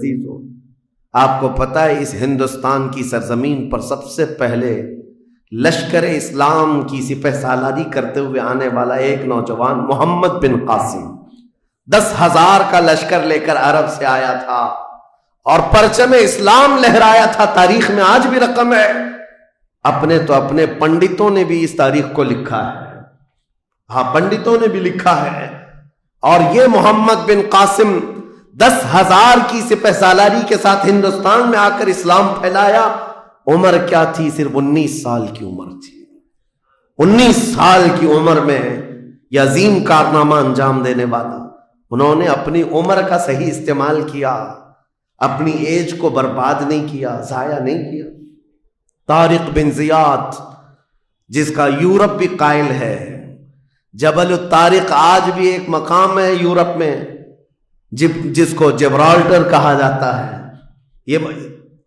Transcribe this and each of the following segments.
عزیزو، آپ کو پتہ ہے اس ہندوستان کی سرزمین پر سب سے پہلے لشکر اسلام کی سپہ سالاری کرتے ہوئے آنے والا ایک نوجوان محمد بن قاسم 10,000 کا لشکر لے کر عرب سے آیا تھا اور پرچم اسلام لہرایا تھا. تاریخ میں آج بھی رقم ہے. اپنے پنڈتوں نے بھی اس تاریخ کو لکھا ہے. ہاں، پنڈتوں نے بھی لکھا ہے. اور یہ محمد بن قاسم 10,000 کی سپہ سالاری کے ساتھ ہندوستان میں آ کر اسلام پھیلایا. عمر کیا تھی؟ صرف 19 سال کی عمر تھی. 19 سال کی عمر میں یہ عظیم کارنامہ انجام دینے والا، انہوں نے اپنی عمر کا صحیح استعمال کیا، اپنی ایج کو برباد نہیں کیا، ضائع نہیں کیا. طارق بن زیاد، جس کا یورپ بھی قائل ہے، جبل الطارق آج بھی ایک مقام ہے یورپ میں جس کو جبرالٹر کہا جاتا ہے. یہ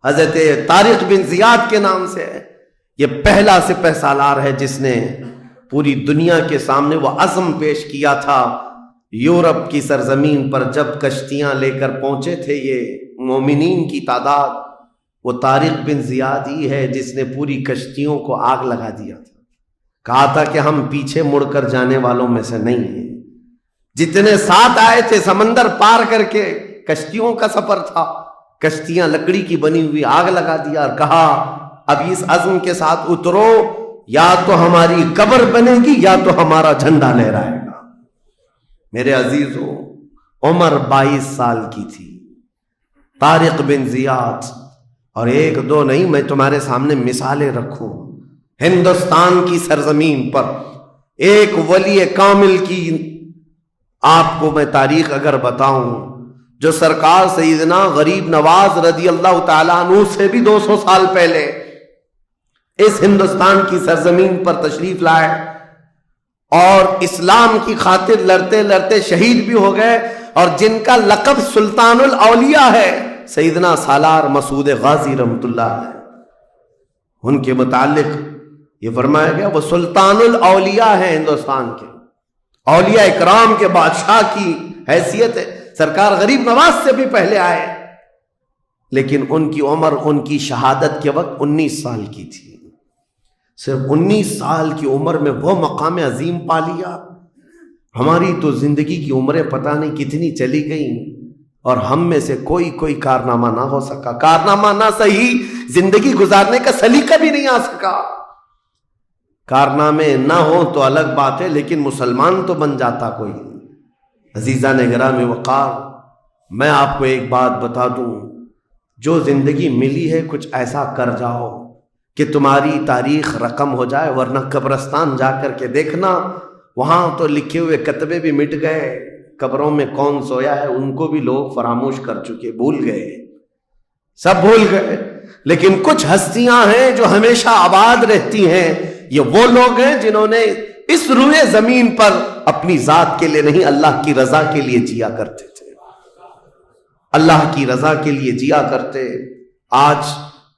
حضرت طارق بن زیاد کے نام سے ہے. یہ پہلا سپہ سالار ہے جس نے پوری دنیا کے سامنے وہ عزم پیش کیا تھا. یورپ کی سرزمین پر جب کشتیاں لے کر پہنچے تھے یہ مومنین کی تعداد، وہ طارق بن زیاد ہی ہے جس نے پوری کشتیوں کو آگ لگا دیا تھا. کہا تھا کہ ہم پیچھے مڑ کر جانے والوں میں سے نہیں ہیں. جتنے ساتھ آئے تھے سمندر پار کر کے، کشتیوں کا سفر تھا، کشتیاں لکڑی کی بنی ہوئی، آگ لگا دیا اور کہا اب اس عزم کے ساتھ اترو، یا تو ہماری قبر بنے گی یا تو ہمارا جھنڈا لہرائے گا. میرے عزیزو، عمر 22 سال کی تھی. طارق بن زیاد، اور ایک دو نہیں، میں تمہارے سامنے مثالیں رکھوں. ہندوستان کی سرزمین پر ایک ولی کامل کی آپ کو میں تاریخ اگر بتاؤں، جو سرکار سیدنا غریب نواز رضی اللہ تعالیٰ عنہ سے بھی 200 سال پہلے اس ہندوستان کی سرزمین پر تشریف لائے اور اسلام کی خاطر لڑتے لڑتے شہید بھی ہو گئے، اور جن کا لقب سلطان الاولیاء ہے، سیدنا سالار مسعود غازی رحمۃ اللہ علیہ. ان کے متعلق یہ فرمایا گیا وہ سلطان الاولیاء ہیں، ہندوستان کے اولیاء اکرام کے بادشاہ کی حیثیت ہے. سرکار غریب نواز سے بھی پہلے آئے، لیکن ان کی عمر ان کی شہادت کے وقت 19 سال کی تھی. صرف 19 سال کی عمر میں وہ مقام عظیم پا لیا. ہماری تو زندگی کی عمریں پتہ نہیں کتنی چلی گئیں اور ہم میں سے کوئی کارنامہ نہ ہو سکا. کارنامہ نہ صحیح، زندگی گزارنے کا سلیقہ بھی نہیں آ سکا. کارنامے نہ ہو تو الگ بات ہے، لیکن مسلمان تو بن جاتا کوئی. عزیزان گرامی وقار، میں آپ کو ایک بات بتا دوں، جو زندگی ملی ہے کچھ ایسا کر جاؤ کہ تمہاری تاریخ رقم ہو جائے، ورنہ قبرستان جا کر کے دیکھنا، وہاں تو لکھے ہوئے کتبے بھی مٹ گئے، قبروں میں کون سویا ہے ان کو بھی لوگ فراموش کر چکے، بھول گئے، سب بھول گئے. لیکن کچھ ہستیاں ہیں جو ہمیشہ آباد رہتی ہیں. یہ وہ لوگ ہیں جنہوں نے اس روئے زمین پر اپنی ذات کے لیے نہیں، اللہ کی رضا کے لیے جیا کرتے تھے، اللہ کی رضا کے لیے جیا کرتے. آج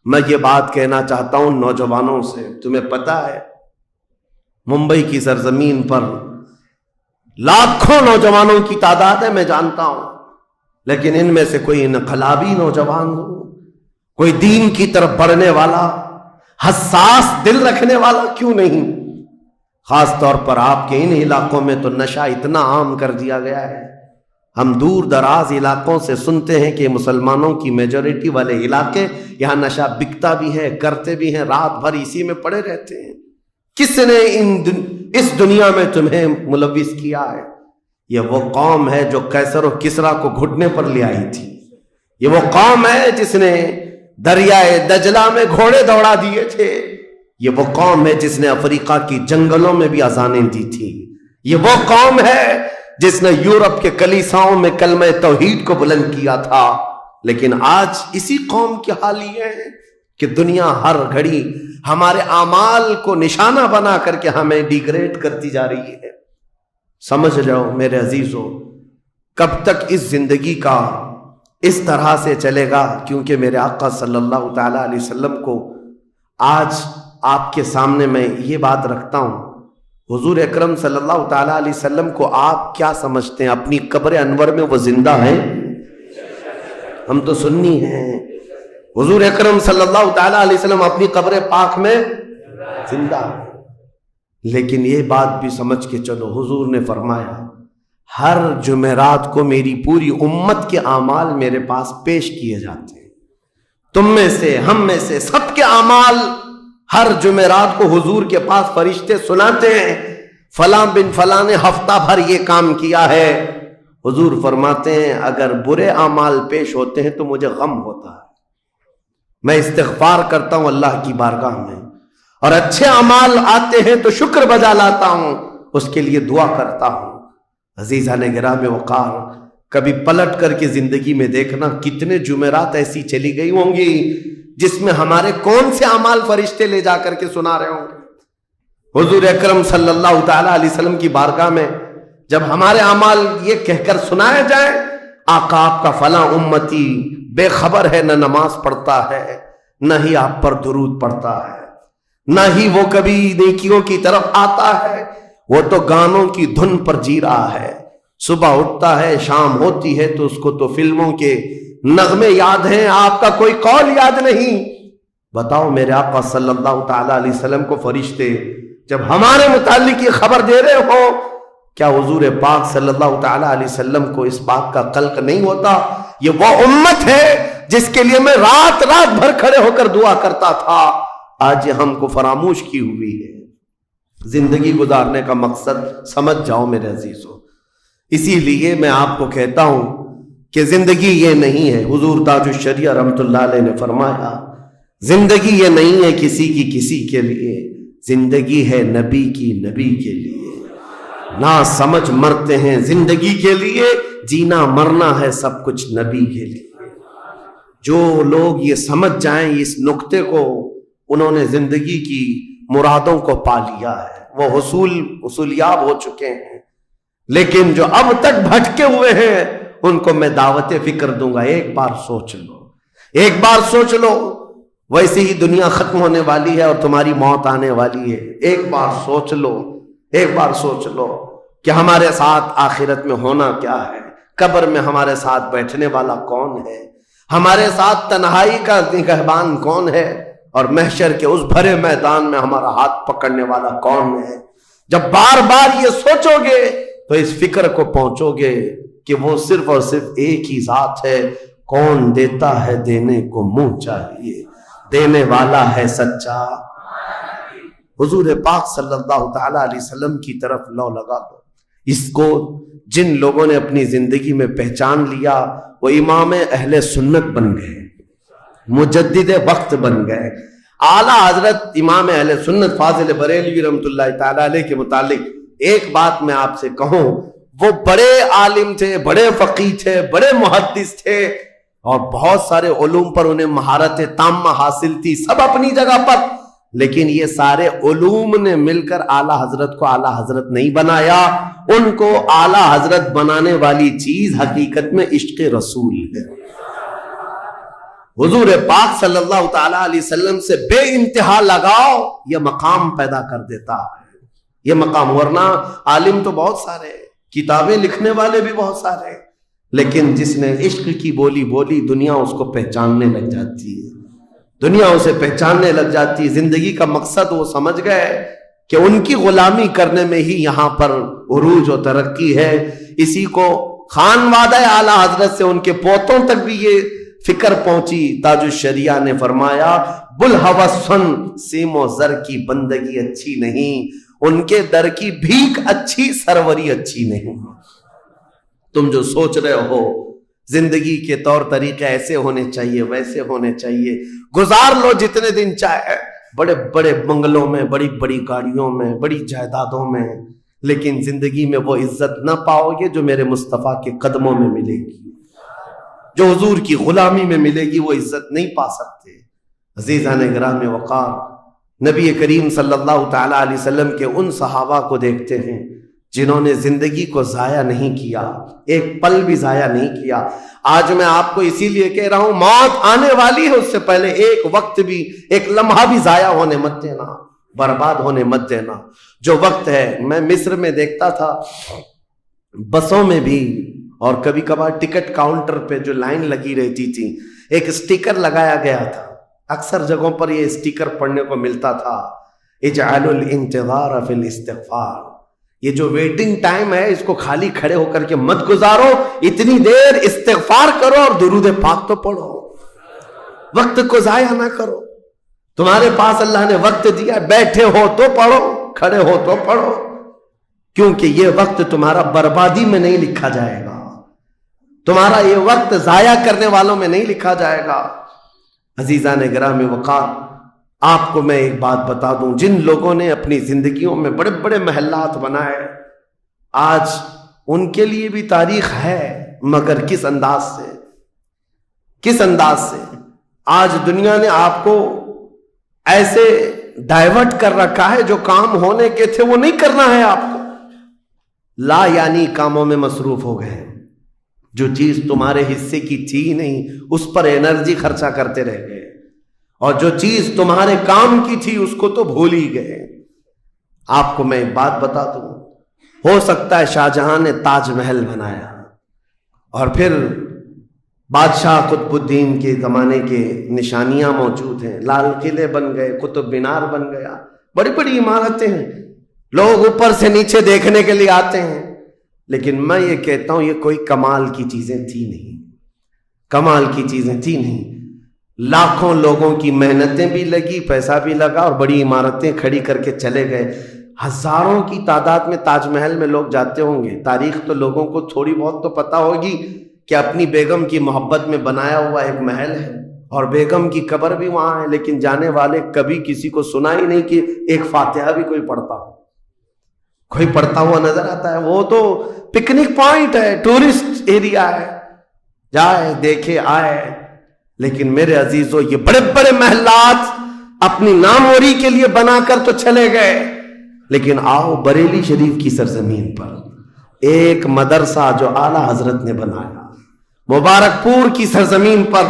میں یہ بات کہنا چاہتا ہوں نوجوانوں سے، تمہیں پتہ ہے ممبئی کی سرزمین پر لاکھوں نوجوانوں کی تعداد ہے، میں جانتا ہوں، لیکن ان میں سے کوئی انقلابی نوجوان ہو، کوئی دین کی طرف بڑھنے والا، حساس دل رکھنے والا کیوں نہیں؟ خاص طور پر آپ کے ان علاقوں میں تو نشہ اتنا عام کر دیا گیا ہے. ہم دور دراز علاقوں سے سنتے ہیں کہ مسلمانوں کی میجورٹی والے علاقے، یہاں نشہ بکتا بھی ہے، کرتے بھی ہیں، رات بھر اسی میں پڑے رہتے ہیں. کس نے اس دنیا میں تمہیں ملوث کیا ہے؟ یہ وہ قوم ہے جو قیصر و کسریٰ کو گھٹنے پر لے آئی تھی. یہ وہ قوم ہے جس نے دریائے دجلہ میں گھوڑے دوڑا دیے تھے. یہ وہ قوم ہے جس نے افریقہ کی جنگلوں میں بھی اذانیں دی تھی. یہ وہ قوم ہے جس نے یورپ کے کلیساؤں میں کلمہ توحید کو بلند کیا تھا. لیکن آج اسی قوم کی حال یہ ہے کہ دنیا ہر گھڑی ہمارے اعمال کو نشانہ بنا کر کے ہمیں ڈیگریڈ کرتی جا رہی ہے. سمجھ جاؤ میرے عزیزو، کب تک اس زندگی کا اس طرح سے چلے گا؟ کیونکہ میرے آقا صلی اللہ تعالی علیہ وسلم کو آج آپ کے سامنے میں یہ بات رکھتا ہوں. حضور اکرم صلی اللہ تعالی علیہ وسلم کو آپ کیا سمجھتے ہیں؟ اپنی قبر انور میں وہ زندہ ہیں؟ ہم تو سنی ہیں. حضور اکرم صلی اللہ تعالیٰ علیہ وسلم اپنی قبر پاک میں زندہ ہیں. لیکن یہ بات بھی سمجھ کے چلو، حضور نے فرمایا ہر جمعرات کو میری پوری امت کے اعمال میرے پاس پیش کیے جاتے ہیں. تم میں سے، ہم میں سے، سب کے اعمال ہر جمعرات کو حضور کے پاس فرشتے سناتے ہیں، فلاں بن فلاں نے ہفتہ بھر یہ کام کیا ہے. حضور فرماتے ہیں اگر برے اعمال پیش ہوتے ہیں تو مجھے غم ہوتا ہے، میں استغفار کرتا ہوں اللہ کی بارگاہ میں، اور اچھے اعمال آتے ہیں تو شکر بجا لاتا ہوں، اس کے لیے دعا کرتا ہوں. عزیزان گرامی وقار، کبھی پلٹ کر کے زندگی میں دیکھنا کتنے جمعرات ایسی چلی گئی ہوں گی جس میں ہمارے کون سے اعمال فرشتے لے جا کر کے سنا رہے ہوں گے. حضور اکرم صلی اللہ تعالی علیہ وسلم کی بارگاہ میں جب ہمارے اعمال یہ کہہ کر سنائے جائیں آقا آپ کا فلاں امتی بے خبر ہے، نہ نماز پڑھتا ہے، نہ ہی آپ پر درود پڑھتا ہے، نہ ہی وہ کبھی نیکیوں کی طرف آتا ہے، وہ تو گانوں کی دھن پر جی رہا ہے. صبح اٹھتا ہے، شام ہوتی ہے تو اس کو تو فلموں کے نغمے یاد ہیں، آپ کا کوئی قول یاد نہیں. بتاؤ میرے آقا صلی اللہ تعالی علیہ وسلم کو فرشتے جب ہمارے متعلق یہ خبر دے رہے ہو، کیا حضور پاک صلی اللہ تعالی علیہ وسلم کو اس بات کا قلق نہیں ہوتا؟ یہ وہ امت ہے جس کے لیے میں رات رات بھر کھڑے ہو کر دعا کرتا تھا، آج ہم کو فراموش کی ہوئی ہے. زندگی گزارنے کا مقصد سمجھ جاؤ میرے عزیزو. اسی لیے میں آپ کو کہتا ہوں کہ زندگی یہ نہیں ہے. حضور تاج الشریعہ رحمت اللہ علیہ نے فرمایا زندگی یہ نہیں ہے کسی کی کسی کے لیے، زندگی ہے نبی کی نبی کے لیے. نہ سمجھ مرتے ہیں زندگی کے لیے، جینا مرنا ہے سب کچھ نبی کے لیے. جو لوگ یہ سمجھ جائیں اس نقطے کو، انہوں نے زندگی کی مرادوں کو پا لیا ہے، وہ حصولیاب ہو چکے ہیں. لیکن جو اب تک بھٹکے ہوئے ہیں ان کو میں دعوت فکر دوں گا. ایک بار سوچ لو، ایک بار سوچ لو، ویسے ہی دنیا ختم ہونے والی ہے اور تمہاری موت آنے والی ہے. ایک بار سوچ لو، ایک بار سوچ لو کہ ہمارے ساتھ آخرت میں ہونا کیا ہے، قبر میں ہمارے ساتھ بیٹھنے والا کون ہے، ہمارے ساتھ تنہائی کا نگہبان کون ہے، اور محشر کے اس بھرے میدان میں ہمارا ہاتھ پکڑنے والا کون ہے. جب بار بار یہ سوچو گے تو اس فکر کو پہنچو گے کہ وہ صرف اور صرف ایک ہی ذات ہے. کون دیتا ہے دینے کو منہ چاہیے، دینے والا ہے سچا. حضور پاک صلی اللہ تعالی علیہ وسلم کی طرف لو لگا دو. اس کو جن لوگوں نے اپنی زندگی میں پہچان لیا وہ امام اہل سنت بن گئے، مجدد وقت بن گئے. اعلیٰ حضرت امام اہل سنت فاضل بریلوی رحمت اللہ تعالی علیہ کے متعلق ایک بات میں آپ سے کہوں، وہ بڑے عالم تھے، بڑے فقیہ تھے، بڑے محدث تھے، اور بہت سارے علوم پر انہیں مہارت تامہ حاصل تھی، سب اپنی جگہ پر. لیکن یہ سارے علوم نے مل کر اعلیٰ حضرت کو اعلیٰ حضرت نہیں بنایا. ان کو اعلیٰ حضرت بنانے والی چیز حقیقت میں عشق رسول ہے. حضور پاک صلی اللہ تعالی علیہ وسلم سے بے انتہا لگاؤ یہ مقام پیدا کر دیتا ہے، یہ مقام. ورنہ عالم تو بہت سارے، کتابیں لکھنے والے بھی بہت سارے، لیکن جس نے عشق کی بولی بولی دنیا اس کو پہچاننے لگ جاتی ہے، دنیا اسے پہچاننے لگ جاتی ہے. زندگی کا مقصد وہ سمجھ گئے کہ ان کی غلامی کرنے میں ہی یہاں پر عروج و ترقی ہے. اسی کو خانوادہ اعلیٰ حضرت سے ان کے پوتوں تک بھی یہ فکر پہنچی. تاج الشریعہ نے فرمایا بلحوثن سیم و زر کی بندگی اچھی نہیں، ان کے در کی بھیک اچھی، سروری اچھی نہیں. تم جو سوچ رہے ہو زندگی کے طور طریقے ایسے ہونے چاہیے، ویسے ہونے چاہیے، گزار لو جتنے دن چاہے، بڑے بڑے بنگلوں میں، بڑی بڑی گاڑیوں میں، بڑی جائیدادوں میں، لیکن زندگی میں وہ عزت نہ پاؤ گے جو میرے مصطفیٰ کے قدموں میں ملے گی، جو حضور کی غلامی میں ملے گی وہ عزت نہیں پا سکتے. عزیزان گرامی وقار، نبی کریم صلی اللہ تعالی علیہ وسلم کے ان صحابہ کو دیکھتے ہیں جنہوں نے زندگی کو ضائع نہیں کیا، ایک پل بھی ضائع نہیں کیا. آج میں آپ کو اسی لیے کہہ رہا ہوں موت آنے والی ہے، اس سے پہلے ایک وقت بھی، ایک لمحہ بھی ضائع ہونے مت دینا، برباد ہونے مت دینا. جو وقت ہے، میں مصر میں دیکھتا تھا بسوں میں بھی اور کبھی کبھار ٹکٹ کاؤنٹر پہ جو لائن لگی رہتی تھی ایک اسٹیکر لگایا گیا تھا، اکثر جگہوں پر یہ اسٹیکر پڑھنے کو ملتا تھا، اجعلوا الانتظار فی الاستغفار، یہ جو ویٹنگ ٹائم ہے اس کو خالی کھڑے ہو کر کے مت گزارو، اتنی دیر استغفار کرو اور درود پاک تو پڑھو، وقت کو ضائع نہ کرو۔ تمہارے پاس اللہ نے وقت دیا، بیٹھے ہو تو پڑھو، کھڑے ہو تو پڑھو، کیونکہ یہ وقت تمہارا بربادی میں نہیں لکھا جائے گا، تمہارا یہ وقت ضائع کرنے والوں میں نہیں لکھا جائے گا۔ عزیزان گرامی وقار، آپ کو میں ایک بات بتا دوں، جن لوگوں نے اپنی زندگیوں میں بڑے بڑے محلات بنائے، آج ان کے لیے بھی تاریخ ہے، مگر کس انداز سے، کس انداز سے۔ آج دنیا نے آپ کو ایسے ڈائیورٹ کر رکھا ہے، جو کام ہونے کے تھے وہ نہیں کرنا ہے آپ کو، لا یعنی کاموں میں مصروف ہو گئے، جو چیز تمہارے حصے کی تھی نہیں اس پر انرجی خرچہ کرتے رہ گئے، اور جو چیز تمہارے کام کی تھی اس کو تو بھول ہی گئے۔ آپ کو میں ایک بات بتا دوں، ہو سکتا ہے شاہ جہاں نے تاج محل بنایا، اور پھر بادشاہ قطب الدین کے زمانے کے نشانیاں موجود ہیں، لال قلعے بن گئے، قطب مینار بن گیا، بڑی بڑی عمارتیں ہیں، لوگ اوپر سے نیچے دیکھنے کے لیے آتے ہیں، لیکن میں یہ کہتا ہوں یہ کوئی کمال کی چیزیں تھی نہیں، کمال کی چیزیں تھی نہیں۔ لاکھوں لوگوں کی محنتیں بھی لگی، پیسہ بھی لگا، اور بڑی عمارتیں کھڑی کر کے چلے گئے۔ ہزاروں کی تعداد میں تاج محل میں لوگ جاتے ہوں گے، تاریخ تو لوگوں کو تھوڑی بہت تو پتہ ہوگی کہ اپنی بیگم کی محبت میں بنایا ہوا ایک محل ہے، اور بیگم کی قبر بھی وہاں ہے، لیکن جانے والے کبھی کسی کو سنا ہی نہیں کہ ایک فاتحہ بھی کوئی پڑھتا ہو، کوئی پڑھتا ہوا نظر آتا ہے۔ وہ تو پکنک پوائنٹ ہے، ٹورسٹ ایریا ہے، جائے دیکھے آئے۔ لیکن میرے عزیزو، یہ بڑے بڑے محلات اپنی ناموری کے لیے بنا کر تو چلے گئے، لیکن آؤ بریلی شریف کی سرزمین پر ایک مدرسہ جو اعلیٰ حضرت نے بنایا، مبارک پور کی سرزمین پر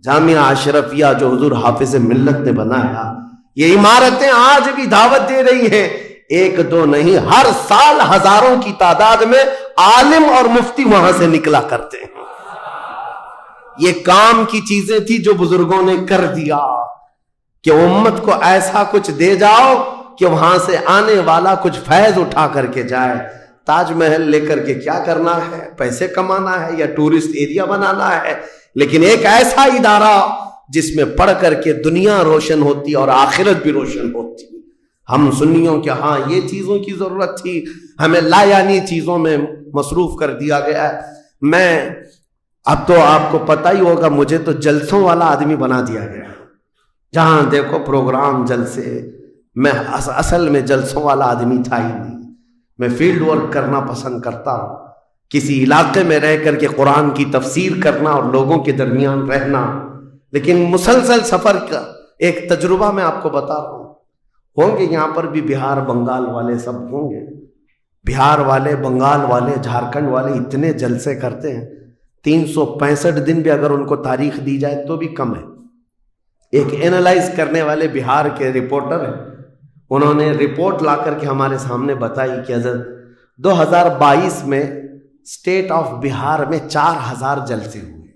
جامعہ اشرفیہ جو حضور حافظ ملت نے بنایا، یہ عمارتیں آج بھی دعوت دے رہی ہیں، ایک دو نہیں، ہر سال ہزاروں کی تعداد میں عالم اور مفتی وہاں سے نکلا کرتے ہیں۔ یہ کام کی چیزیں تھی جو بزرگوں نے کر دیا کہ امت کو ایسا کچھ دے جاؤ کہ وہاں سے آنے والا کچھ فیض اٹھا کر کے جائے۔ تاج محل لے کر کے کیا کرنا ہے؟ پیسے کمانا ہے یا ٹورسٹ ایریا بنانا ہے؟ لیکن ایک ایسا ادارہ جس میں پڑھ کر کے دنیا روشن ہوتی اور آخرت بھی روشن ہوتی۔ ہم سنیوں کے ہاں یہ چیزوں کی ضرورت تھی، ہمیں لا یعنی چیزوں میں مصروف کر دیا گیا ہے۔ میں اب تو آپ کو پتہ ہی ہوگا، مجھے تو جلسوں والا آدمی بنا دیا گیا، جہاں دیکھو پروگرام جلسے۔ میں اصل میں جلسوں والا آدمی تھا ہی نہیں، میں فیلڈ ورک کرنا پسند کرتا ہوں، کسی علاقے میں رہ کر کے قرآن کی تفسیر کرنا اور لوگوں کے درمیان رہنا۔ لیکن مسلسل سفر کا ایک تجربہ میں آپ کو بتا رہا ہوں، ہوں گے یہاں پر بھی بہار بنگال والے، سب ہوں گے، بہار والے، بنگال والے، جھارکھنڈ والے اتنے جلسے کرتے ہیں، 365 دن بھی اگر ان کو تاریخ دی جائے تو بھی کم ہے۔ ایک اینالائز کرنے والے بہار کے رپورٹر ہیں، انہوں نے رپورٹ لا کر کے ہمارے سامنے بتائی کہ حضرت 2022 میں اسٹیٹ آف بہار میں 4000 جلسے ہوئے،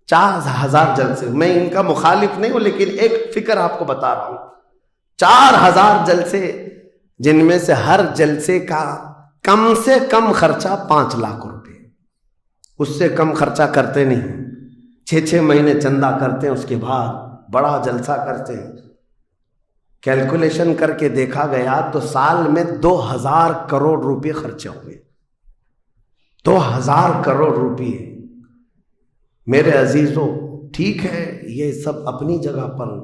4000 جلسے۔ میں ان کا مخالف نہیں ہوں، لیکن ایک فکر آپ کو بتا رہا ہوں، 4000 جلسے، جن میں سے ہر جلسے کا کم سے کم خرچہ 5 لاکھ روپے، اس سے کم خرچہ کرتے نہیں، 6 مہینے چندہ کرتے ہیں، اس کے بعد بڑا جلسہ کرتے ہیں۔ کیلکولیشن کر کے دیکھا گیا تو سال میں 2000 کروڑ روپے خرچے ہوئے، 2000 کروڑ روپے۔ میرے عزیزوں، ٹھیک ہے یہ سب اپنی جگہ پر،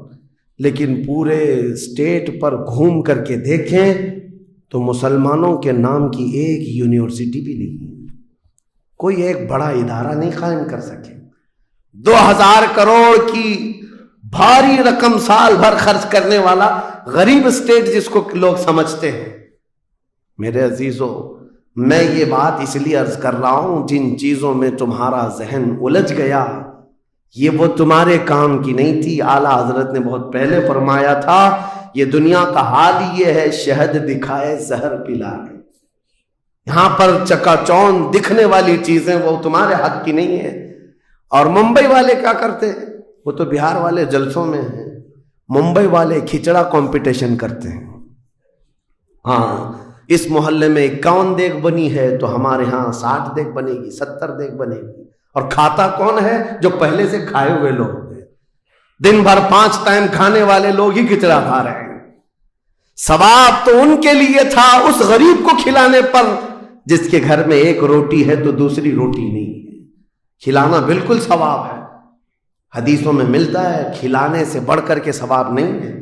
لیکن پورے اسٹیٹ پر گھوم کر کے دیکھیں تو مسلمانوں کے نام کی ایک یونیورسٹی بھی نہیں ہے، کوئی ایک بڑا ادارہ نہیں قائم کر سکے۔ 2000 کروڑ کی بھاری رقم سال بھر خرچ کرنے والا غریب اسٹیٹ جس کو لوگ سمجھتے ہیں۔ میرے عزیزوں، میں یہ بات اس لیے عرض کر رہا ہوں، جن چیزوں میں تمہارا ذہن الجھ گیا یہ وہ تمہارے کام کی نہیں تھی۔ اعلیٰ حضرت نے بہت پہلے فرمایا تھا، یہ دنیا کا حال یہ ہے، شہد دکھائے زہر پلائے۔ یہاں پر چکا چوند دکھنے والی چیزیں وہ تمہارے حق کی نہیں ہے۔ اور ممبئی والے کیا کرتے ہیں؟ وہ تو بہار والے جلسوں میں ہیں، ممبئی والے کھچڑا کمپٹیشن کرتے ہیں۔ ہاں، اس محلے میں 51 دیگ بنی ہے تو ہمارے ہاں 60 دیگ بنے گی، 70 دیگ بنے گی۔ اور کھاتا کون ہے؟ جو پہلے سے کھائے ہوئے لوگ ہیں۔ دن بھر 5 ٹائم کھانے والے لوگ ہی کھچڑا کھا رہے ہیں۔ ثواب تو ان کے لیے تھا اس غریب کو کھلانے پر جس کے گھر میں ایک روٹی ہے تو دوسری روٹی نہیں ہے۔ کھلانا بالکل ثواب ہے، حدیثوں میں ملتا ہے، کھلانے سے بڑھ کر کے ثواب نہیں ہے،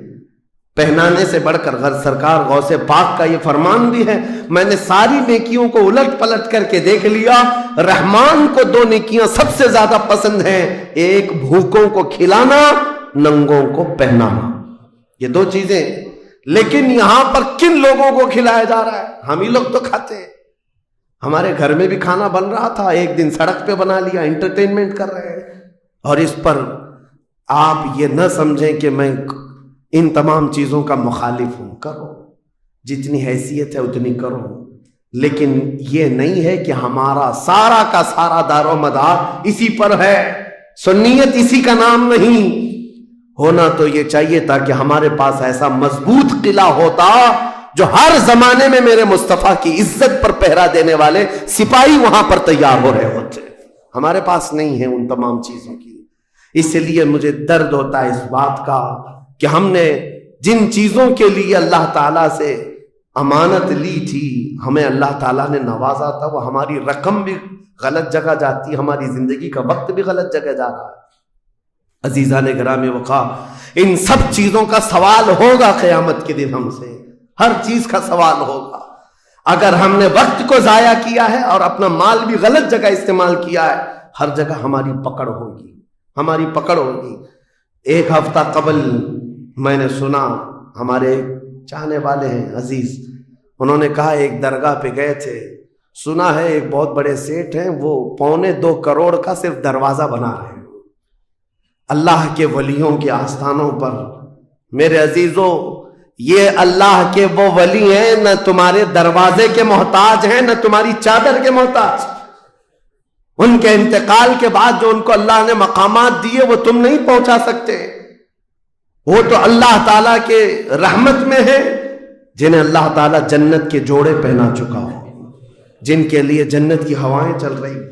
پہنانے سے بڑھ کر۔ سرکار غوث پاک کا یہ فرمان بھی ہے، میں نے ساری نیکیوں کو الٹ پلٹ کر کے دیکھ لیا، رحمان کو 2 نیکیاں سب سے زیادہ پسند ہیں، ایک بھوکوں کو کھلانا، ننگوں کو پہنانا، یہ 2 چیزیں۔ لیکن یہاں پر کن لوگوں کو کھلایا جا رہا ہے؟ ہم ہی لوگ تو کھاتے ہیں۔ ہمارے گھر میں بھی کھانا بن رہا تھا، ایک دن سڑک پہ بنا لیا، انٹرٹینمنٹ کر رہے ہیں۔ اور اس پر آپ یہ نہ سمجھیں کہ میں ان تمام چیزوں کا مخالف ہوں، کرو جتنی حیثیت ہے اتنی کرو، لیکن یہ نہیں ہے کہ ہمارا سارا کا سارا دار و مدار اسی پر ہے۔ سنیت اسی کا نام نہیں ہونا تو یہ چاہیے تھا کہ ہمارے پاس ایسا مضبوط قلعہ ہوتا جو ہر زمانے میں میرے مصطفیٰ کی عزت پر پہرا دینے والے سپاہی وہاں پر تیار ہو رہے ہوتے۔ ہمارے پاس نہیں ہے ان تمام چیزوں کی، اس لیے مجھے درد ہوتا ہے اس بات کا کہ ہم نے جن چیزوں کے لیے اللہ تعالیٰ سے امانت لی تھی، ہمیں اللہ تعالیٰ نے نوازا تھا، وہ ہماری رقم بھی غلط جگہ جاتی، ہماری زندگی کا وقت بھی غلط جگہ جا رہا ہے۔ عزیزان گرامی وقار، ان سب چیزوں کا سوال ہوگا قیامت کے دن ہم سے، ہر چیز کا سوال ہوگا۔ اگر ہم نے وقت کو ضائع کیا ہے اور اپنا مال بھی غلط جگہ استعمال کیا ہے، ہر جگہ ہماری پکڑ ہوگی، ہماری پکڑ ہوگی۔ 1 ہفتہ قبل میں نے سنا، ہمارے چاہنے والے ہیں عزیز، انہوں نے کہا ایک درگاہ پہ گئے تھے، سنا ہے ایک بہت بڑے سیٹھ ہیں، وہ 2.25 کروڑ کا صرف دروازہ بنا رہے ہیں اللہ کے ولیوں کے آستانوں پر۔ میرے عزیزو، یہ اللہ کے وہ ولی ہیں، نہ تمہارے دروازے کے محتاج ہیں، نہ تمہاری چادر کے محتاج۔ ان کے انتقال کے بعد جو ان کو اللہ نے مقامات دیے وہ تم نہیں پہنچا سکتے، وہ تو اللہ تعالیٰ کے رحمت میں ہے، جنہیں اللہ تعالیٰ جنت کے جوڑے پہنا چکا ہو، جن کے لیے جنت کی ہوائیں چل رہی ہوں۔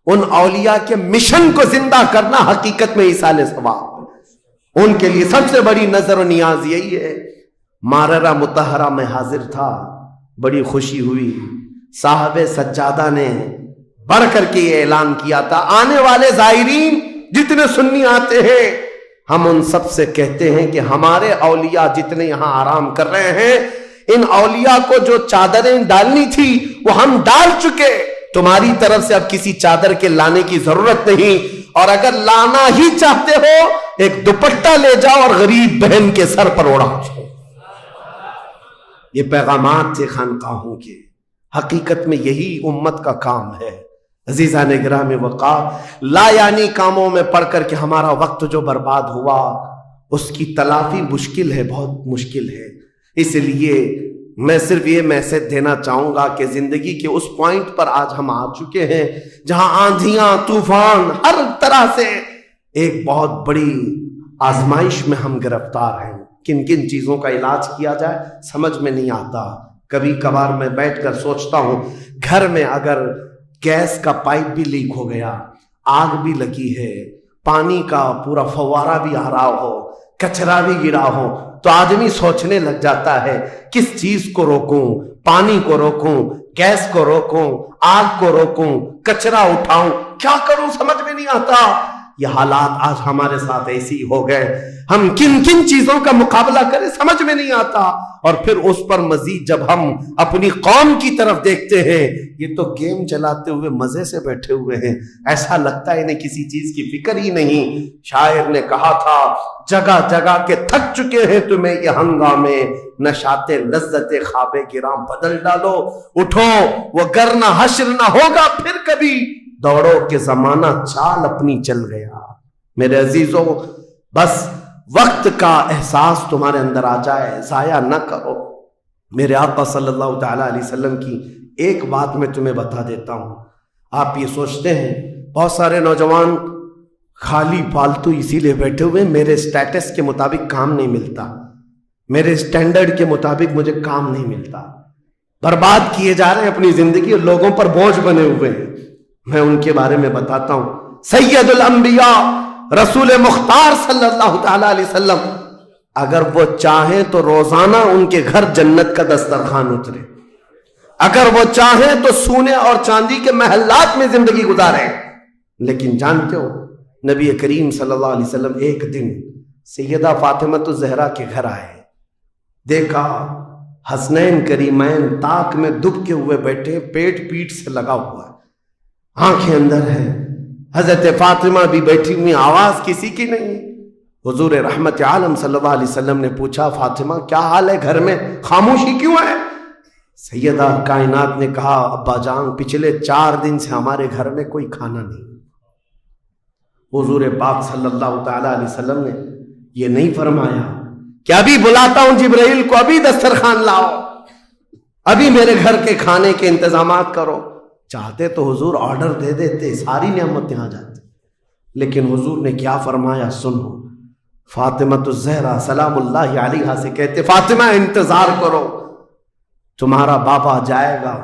ان اولیاء کے مشن کو زندہ کرنا حقیقت میں ایصال ثواب، ان کے لیے سب سے بڑی نظر و نیاز یہی ہے۔ ماررہ مطہرہ میں حاضر تھا، بڑی خوشی ہوئی، صاحب سجادہ نے بڑھ کر کے یہ اعلان کیا تھا، آنے والے زائرین جتنے سنی آتے ہیں، ہم ان سب سے کہتے ہیں کہ ہمارے اولیاء جتنے یہاں آرام کر رہے ہیں، ان اولیاء کو جو چادریں ڈالنی تھی وہ ہم ڈال چکے، تمہاری طرف سے اب کسی چادر کے لانے کی ضرورت نہیں، اور اگر لانا ہی چاہتے ہو ایک دوپٹہ لے جاؤ اور غریب بہن کے سر پر اوڑا۔ یہ پیغامات تھے خانقاہوں کے، حقیقت میں یہی امت کا کام ہے۔ عزیزان گرامی وقار، لا یعنی کاموں میں پڑھ کر کے ہمارا وقت جو برباد ہوا اس کی تلافی مشکل ہے، بہت مشکل ہے۔ اس لیے میں صرف یہ میسج دینا چاہوں گا کہ زندگی کے اس پوائنٹ پر آج ہم آ چکے ہیں جہاں آندھیاں، طوفان، ہر طرح سے ایک بہت بڑی آزمائش میں ہم گرفتار ہیں۔ کن کن چیزوں کا علاج کیا جائے سمجھ میں نہیں آتا۔ کبھی کبھار میں بیٹھ کر سوچتا ہوں، گھر میں اگر گیس کا پائپ بھی لیک ہو گیا، آگ بھی لگی ہے، پانی کا پورا فوارہ بھی آ رہا ہو، کچرا بھی گرا ہو، تو آدمی سوچنے لگ جاتا ہے کس چیز کو روکوں، پانی کو روکوں، گیس کو روکوں، آگ کو روکوں، کچرا اٹھاؤں، کیا کروں سمجھ میں نہیں آتا۔ یہ حالات آج ہمارے ساتھ ایسی ہو گئے، ہم کن کن چیزوں کا مقابلہ کریں سمجھ میں نہیں آتا۔ اور پھر اس پر مزید جب ہم اپنی قوم کی طرف دیکھتے ہیں، یہ تو گیم چلاتے ہوئے مزے سے بیٹھے ہوئے ہیں، ایسا لگتا ہے انہیں کسی چیز کی فکر ہی نہیں۔ شاعر نے کہا تھا، جگہ جگہ کے تھک چکے ہیں تمہیں یہ ہنگامے، نشاط لذت خواب گراں بدل ڈالو، اٹھو وہ گرنا حشر نہ ہوگا پھر کبھی، دوڑو کہ زمانہ چال اپنی چل گیا۔ میرے عزیزوں، بس وقت کا احساس تمہارے اندر آ جائے، ضائع نہ کرو۔ میرے آقا صلی اللہ تعالیٰ علیہ وسلم کی ایک بات میں تمہیں بتا دیتا ہوں، آپ یہ سوچتے ہیں بہت سارے نوجوان خالی فالتو اسی لیے بیٹھے ہوئے میرے سٹیٹس کے مطابق کام نہیں ملتا، میرے سٹینڈرڈ کے مطابق مجھے کام نہیں ملتا، برباد کیے جا رہے ہیں اپنی زندگی اور لوگوں پر بوجھ بنے ہوئے ہیں۔ میں ان کے بارے میں بتاتا ہوں، سید الانبیاء رسول مختار صلی اللہ تعالی علیہ وسلم اگر وہ چاہیں تو روزانہ ان کے گھر جنت کا دسترخوان اترے، اگر وہ چاہیں تو سونے اور چاندی کے محلات میں زندگی گزاریں، لیکن جانتے ہو نبی کریم صلی اللہ علیہ وسلم ایک دن سیدہ فاطمہ الزہرا کے گھر آئے، دیکھا حسنین کریمین تاک میں دبکے ہوئے بیٹھے، پیٹ پیٹ سے لگا ہوا ہے، آنکھیں اندر ہیں، حضرت فاطمہ بھی بیٹھی ہوئی، آواز کسی کی نہیں۔ حضور رحمت عالم صلی اللہ علیہ وسلم نے پوچھا فاطمہ کیا حال ہے، گھر میں خاموشی کیوں ہے؟ سیدہ کائنات نے کہا ابا جان پچھلے 4 دن سے ہمارے گھر میں کوئی کھانا نہیں۔ حضور پاک صلی اللہ تعالی علیہ وسلم نے یہ نہیں فرمایا کہ ابھی بلاتا ہوں جبرائیل کو، ابھی دسترخوان لاؤ، ابھی میرے گھر کے کھانے کے انتظامات کرو۔ چاہتے تو حضور آرڈر دے دیتے، ساری نعمتیں آ جاتی، لیکن حضور نے کیا فرمایا سنو۔ فاطمہ الزہرا سلام اللہ علیہا سے کہتے فاطمہ انتظار کرو، تمہارا بابا جائے گا،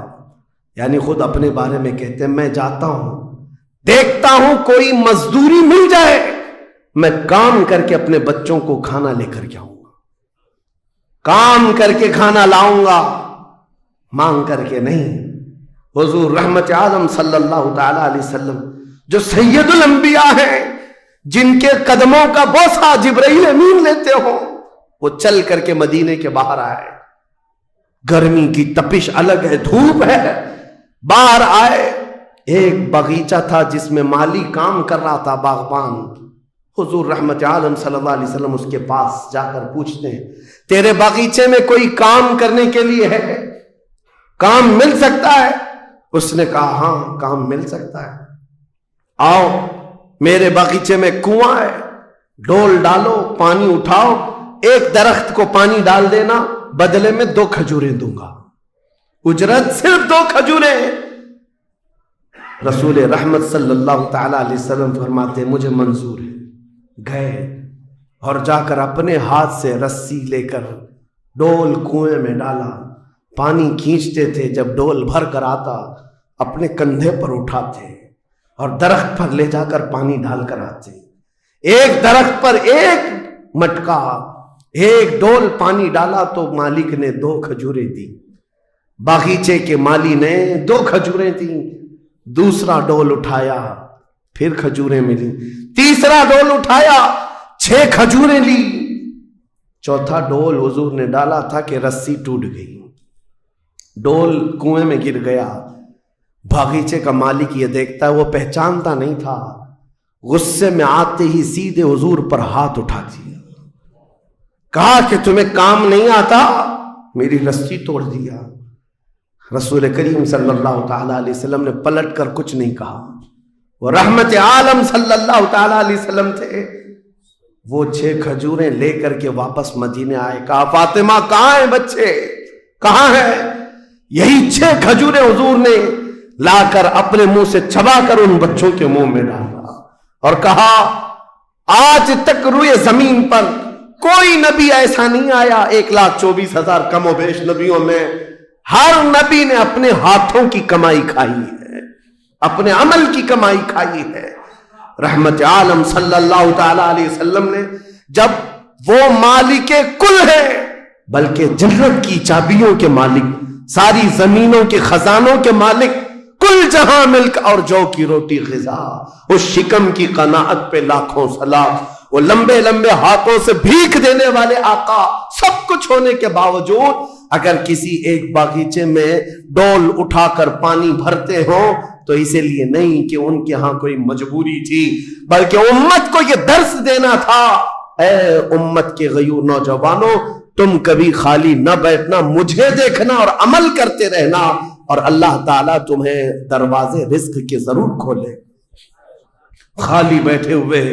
یعنی خود اپنے بارے میں کہتے میں جاتا ہوں، دیکھتا ہوں کوئی مزدوری مل جائے، میں کام کر کے اپنے بچوں کو کھانا لے کر کے آؤں گا، کام کر کے کھانا لاؤں گا، مانگ کر کے نہیں۔ حضور رحمت عالم صلی اللہ تعالی علیہ وسلم جو سید الانبیاء ہیں، جن کے قدموں کا بوسہ جبرائیل امین لیتے ہوں، وہ چل کر کے مدینے کے باہر آئے، گرمی کی تپش الگ ہے، دھوپ ہے، باہر آئے، ایک باغیچہ تھا جس میں مالی کام کر رہا تھا، باغبان۔ حضور رحمت عالم صلی اللہ علیہ وسلم اس کے پاس جا کر پوچھتے ہیں تیرے باغیچے میں کوئی کام کرنے کے لیے ہے، کام مل سکتا ہے؟ اس نے کہا ہاں کام مل سکتا ہے، آؤ میرے باغیچے میں کنواں ہے، ڈول ڈالو، پانی اٹھاؤ، ایک درخت کو پانی ڈال دینا، بدلے میں 2 کھجوریں دوں گا، اجرت صرف 2 کھجوریں۔ رسول رحمت صلی اللہ تعالی علیہ وسلم فرماتے مجھے منظور ہے۔ گئے اور جا کر اپنے ہاتھ سے رسی لے کر ڈول کنویں میں ڈالا، پانی کھینچتے تھے، جب ڈول بھر کر آتا اپنے کندھے پر اٹھاتے اور درخت پر لے جا کر پانی ڈال کر آتے، ایک درخت پر ایک مٹکا، ایک ڈول پانی ڈالا تو مالک نے 2 کھجوریں دی، باغیچے کے مالی نے 2 کھجوریں دی، دوسرا ڈول اٹھایا پھر کھجوریں ملی، تیسرا ڈول اٹھایا 6 کھجوریں لی، چوتھا ڈول حضور نے ڈالا تھا کہ رسی ٹوٹ گئی، ڈول کنویں میں گر گیا۔ باغیچے کا مالک یہ دیکھتا ہے، وہ پہچانتا نہیں تھا، غصے میں آتے ہی سیدھے حضور پر ہاتھ اٹھا دیا، کہا کہ تمہیں کام نہیں آتا، میری رسی توڑ دیا۔ رسول کریم صلی اللہ تعالی علیہ وسلم نے پلٹ کر کچھ نہیں کہا، وہ رحمت عالم صلی اللہ تعالی علیہ وسلم تھے، وہ 6 کھجوریں لے کر کے واپس مدینے آئے، کہا فاطمہ کہاں ہیں بچے، کہاں ہیں؟ یہی 6 کھجوریں حضور نے لا کر اپنے منہ سے چبا کر ان بچوں کے منہ میں ڈالا اور کہا آج تک روئے زمین پر کوئی نبی ایسا نہیں آیا، 1,24,000 کم و بیش نبیوں میں ہر نبی نے اپنے ہاتھوں کی کمائی کھائی ہے، اپنے عمل کی کمائی کھائی ہے۔ رحمت عالم صلی اللہ تعالی علیہ وسلم نے جب وہ مالک کل ہے، بلکہ جنت کی چابیوں کے مالک، ساری زمینوں کے خزانوں کے مالک، کل جہاں ملک اور جو کی روٹی غذا، اس شکم کی قناعت پہ لاکھوں سلام، وہ لمبے لمبے ہاتھوں سے بھیک دینے والے آقا، سب کچھ ہونے کے باوجود اگر کسی ایک باغیچے میں ڈول اٹھا کر پانی بھرتے ہوں تو اسی لیے نہیں کہ ان کے ہاں کوئی مجبوری تھی، بلکہ امت کو یہ درس دینا تھا، اے امت کے غیور نوجوانوں، تم کبھی خالی نہ بیٹھنا، مجھے دیکھنا اور عمل کرتے رہنا، اور اللہ تعالیٰ تمہیں دروازے رزق کے ضرور کھولے۔ خالی بیٹھے ہوئے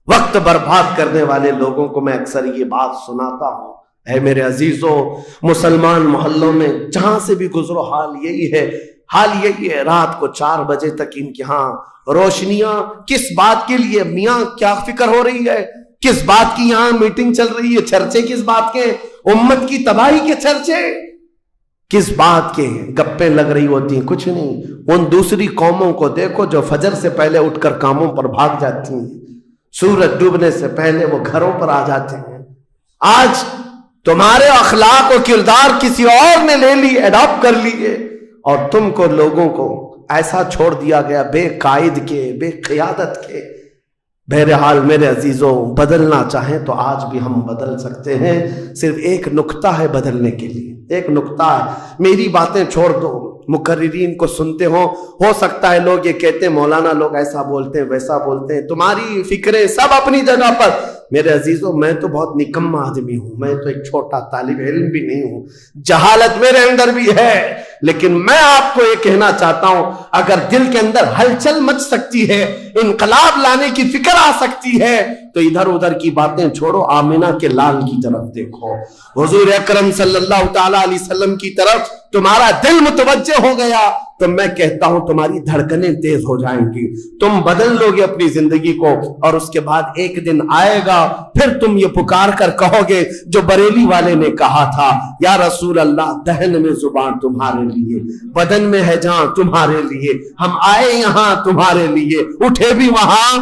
وقت برباد کرنے والے لوگوں کو میں اکثر یہ بات سناتا ہوں، اے میرے عزیزوں، مسلمان محلوں میں جہاں سے بھی گزرو حال یہی ہے، رات کو 4 بجے تک ان کے ہاں روشنیاں کس بات کے لیے؟ میاں کیا فکر ہو رہی ہے؟ کس بات کی یہاں میٹنگ چل رہی ہے؟ چرچے کس بات کے؟ امت کی تباہی کے چرچے کس بات کے؟ گپیں لگ رہی ہوتی ہیں، کچھ نہیں۔ ان دوسری قوموں کو دیکھو جو فجر سے پہلے اٹھ کر کاموں پر بھاگ جاتی ہیں، سورج ڈوبنے سے پہلے وہ گھروں پر آ جاتے ہیں۔ آج تمہارے اخلاق و کردار کسی اور نے لے لی، اڈاپٹ کر لیے، اور تم کو لوگوں کو ایسا چھوڑ دیا گیا بے قائد کے، بے قیادت کے۔ بہرحال میرے عزیزوں، بدلنا چاہیں تو آج بھی ہم بدل سکتے ہیں، صرف ایک نکتہ ہے بدلنے کے لیے، ایک نکتہ ہے۔ میری باتیں چھوڑ دو، مقررین کو سنتے ہو سکتا ہے لوگ یہ کہتے ہیں مولانا لوگ ایسا بولتے ہیں ویسا بولتے ہیں، تمہاری فکریں سب اپنی جگہ پر۔ میرے عزیزوں، میں تو بہت نکما آدمی ہوں، میں تو ایک چھوٹا طالب علم بھی نہیں ہوں، جہالت میرے اندر بھی ہے، لیکن میں آپ کو یہ کہنا چاہتا ہوں، اگر دل کے اندر ہلچل مچ سکتی ہے، انقلاب لانے کی فکر آ سکتی ہے، تو ادھر ادھر کی باتیں چھوڑو، آمنہ کے لال کی طرف دیکھو، حضور اکرم صلی اللہ تعالی علیہ وسلم کی طرف تمہارا دل متوجہ ہو گیا تو میں کہتا ہوں تمہاری دھڑکنیں تیز ہو جائیں گی، تم بدل لو گے اپنی زندگی کو، اور اس کے بعد ایک دن آئے گا پھر تم یہ پکار کر کہو گے جو بریلی والے نے کہا تھا، یا رسول اللہ دہن میں زبان تمہارے لیے، بدن میں ہے جان تمہارے لیے، ہم آئے یہاں تمہارے لیے، اٹھے بھی وہاں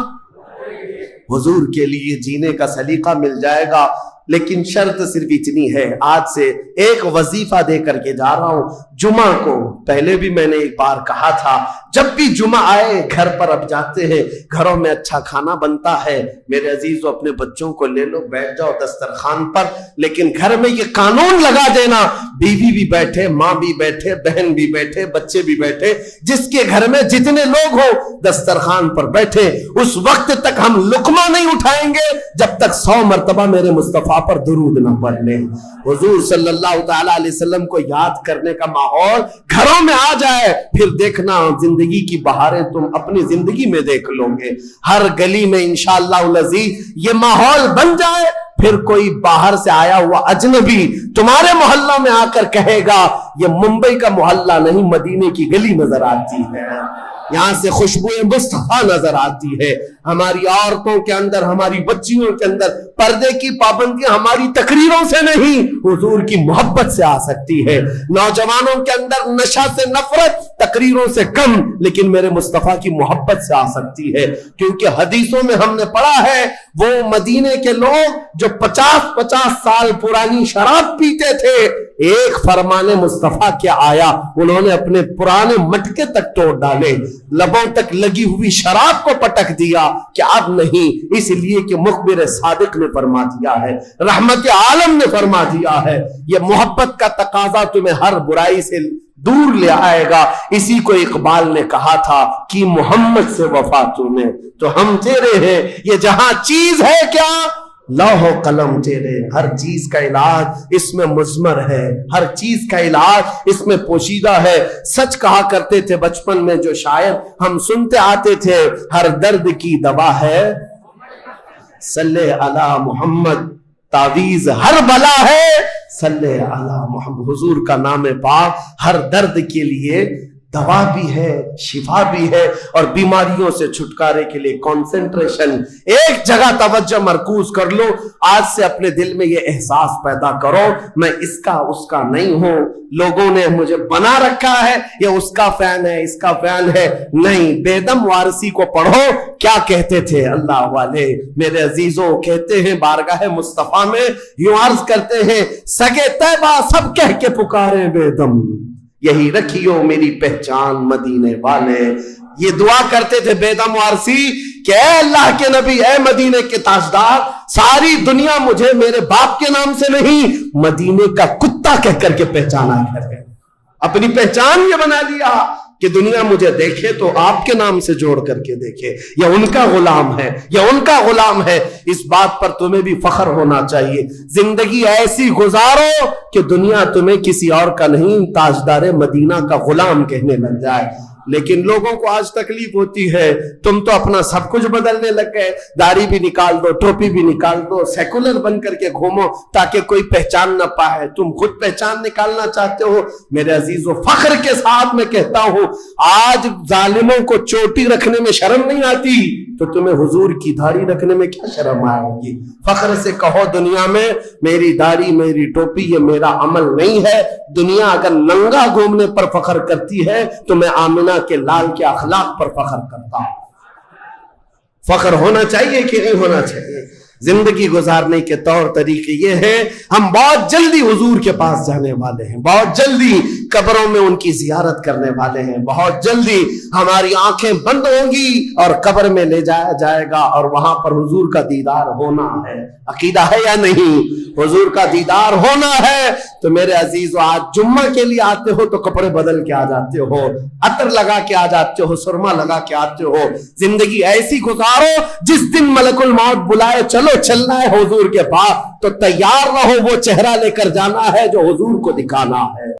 حضور کے لیے۔ جینے کا سلیقہ مل جائے گا، لیکن شرط صرف اتنی ہے، آج سے ایک وظیفہ دے کر کے جا رہا ہوں، جمعہ کو، پہلے بھی میں نے ایک بار کہا تھا، جب بھی جمعہ آئے گھر پر اب جاتے ہیں، گھروں میں اچھا کھانا بنتا ہے، میرے عزیزو اپنے بچوں کو لے لو، بیٹھ جاؤ دسترخوان پر، لیکن گھر میں یہ قانون لگا دینا، بیوی بھی بیٹھے، ماں بھی بیٹھے، بہن بھی بیٹھے، بچے بھی بیٹھے، جس کے گھر میں جتنے لوگ ہو دسترخوان پر بیٹھے، اس وقت تک ہم لقمہ نہیں اٹھائیں گے جب تک 100 مرتبہ میرے مصطفیٰ پر درود نہ پڑھ لیں۔ حضور صلی اللہ تعالی علیہ وسلم کو یاد کرنے کا ماحول گھروں میں آ جائے، پھر دیکھنا زندگی کی بہاریں تم اپنی زندگی میں دیکھ لو گے۔ ہر گلی میں انشاءاللہ العزیز یہ ماحول بن جائے، پھر کوئی باہر سے آیا ہوا اجنبی تمہارے محلہ میں آ کر کہے گا یہ ممبئی کا محلہ نہیں، مدینے کی گلی نظر آتی ہے، یہاں سے خوشبوئیں مصطفیٰ نظر آتی ہے۔ ہماری عورتوں کے اندر، ہماری بچیوں کے اندر پردے کی پابندیاں ہماری تقریروں سے نہیں، حضور کی محبت سے آ سکتی ہے۔ نوجوانوں کے اندر نشہ سے نفرت تقریروں سے کم، لیکن میرے مصطفیٰ کی محبت سے آ سکتی ہے، کیونکہ حدیثوں میں ہم نے پڑھا ہے وہ مدینے کے لوگ جو 50 سال پرانی شراب پیتے تھے، ایک فرمان مصطفیٰ کیا آیا، انہوں نے اپنے پرانے مٹکے تک توڑ ڈالے، لبوں تک لگی ہوئی شراب کو پٹک دیا کہ اب نہیں، اس لیے کہ مخبر صادق نے فرما دیا ہے، رحمت عالم نے فرما دیا ہے، یہ محبت کا تقاضا تمہیں ہر برائی سے دور لے آئے گا۔ اسی کو اقبال نے کہا تھا کہ محمد سے وفا تمہیں تو ہم تیرے ہیں، یہ جہاں چیز ہے کیا لوح و قلم تیرے، ہر چیز کا علاج اس میں مضمر ہے، ہر چیز کا علاج اس میں پوشیدہ ہے۔ سچ کہا کرتے تھے بچپن میں جو شاعر ہم سنتے آتے تھے، ہر درد کی دوا ہے صلی علی محمد، تعویذ ہر بلا ہے صلی علی محمد۔ حضور کا نام پاک ہر درد کے لیے دوا بھی ہے، شفا بھی ہے، اور بیماریوں سے چھٹکارے کے لیے کنسنٹریشن، ایک جگہ توجہ مرکوز کر لو۔ آج سے اپنے دل میں یہ احساس پیدا کرو میں اس کا اس کا نہیں ہوں، لوگوں نے مجھے بنا رکھا ہے، یہ اس کا فین ہے، اس کا فین ہے، نہیں۔ بیدم وارسی کو پڑھو، کیا کہتے تھے اللہ والے، میرے عزیزوں، کہتے ہیں بارگاہ مصطفیٰ میں یوں عرض کرتے ہیں، سگے طیبہ سب کہہ کے پکارے بیدم، یہی رکھیو میری پہچان مدینے والے۔ یہ دعا کرتے تھے بیدم وارسی کہ اے اللہ کے نبی، اے مدینے کے تاجدار، ساری دنیا مجھے میرے باپ کے نام سے نہیں، مدینے کا کتا کہہ کر کے پہچانا کرے، اپنی پہچان یہ بنا لیا کہ دنیا مجھے دیکھے تو آپ کے نام سے جوڑ کر کے دیکھے، یہ ان کا غلام ہے، یہ ان کا غلام ہے۔ اس بات پر تمہیں بھی فخر ہونا چاہیے، زندگی ایسی گزارو کہ دنیا تمہیں کسی اور کا نہیں، تاجدار مدینہ کا غلام کہنے لگ جائے۔ لیکن لوگوں کو آج تکلیف ہوتی ہے، تم تو اپنا سب کچھ بدلنے لگ گئے، داڑھی بھی نکال دو، ٹوپی بھی نکال دو، سیکولر بن کر کے گھومو تاکہ کوئی پہچان نہ پائے، تم خود پہچان نکالنا چاہتے ہو۔ میرے عزیزو، فخر کے ساتھ میں کہتا ہوں، آج ظالموں کو چوٹی رکھنے میں شرم نہیں آتی تو تمہیں حضور کی داڑھی رکھنے میں کیا شرم آئے گی؟ فخر سے کہو دنیا میں میری داڑھی میری ٹوپی یہ میرا عمل نہیں ہے۔ دنیا اگر ننگا گھومنے پر فخر کرتی ہے تو میں آمنہ کے لال کے اخلاق پر فخر کرتا ہوں۔ فخر ہونا چاہیے کہ نہیں ہونا چاہیے؟ زندگی گزارنے کے طور طریقے یہ ہیں، ہم بہت جلدی حضور کے پاس جانے والے ہیں، بہت جلدی قبروں میں ان کی زیارت کرنے والے ہیں، بہت جلدی ہماری آنکھیں بند ہوں گی اور قبر میں لے جایا جائے گا اور وہاں پر حضور کا دیدار ہونا ہے۔ عقیدہ ہے یا نہیں؟ حضور کا دیدار ہونا ہے۔ تو میرے عزیزو، آج جمعہ کے لیے آتے ہو تو کپڑے بدل کے آ جاتے ہو، عطر لگا کے آ جاتے ہو، سرما لگا کے آتے ہو۔ زندگی ایسی گزارو جس دن ملک الموت بلائے چلو چلنا ہے حضور کے پاس تو تیار رہو، وہ چہرہ لے کر جانا ہے جو حضور کو دکھانا ہے۔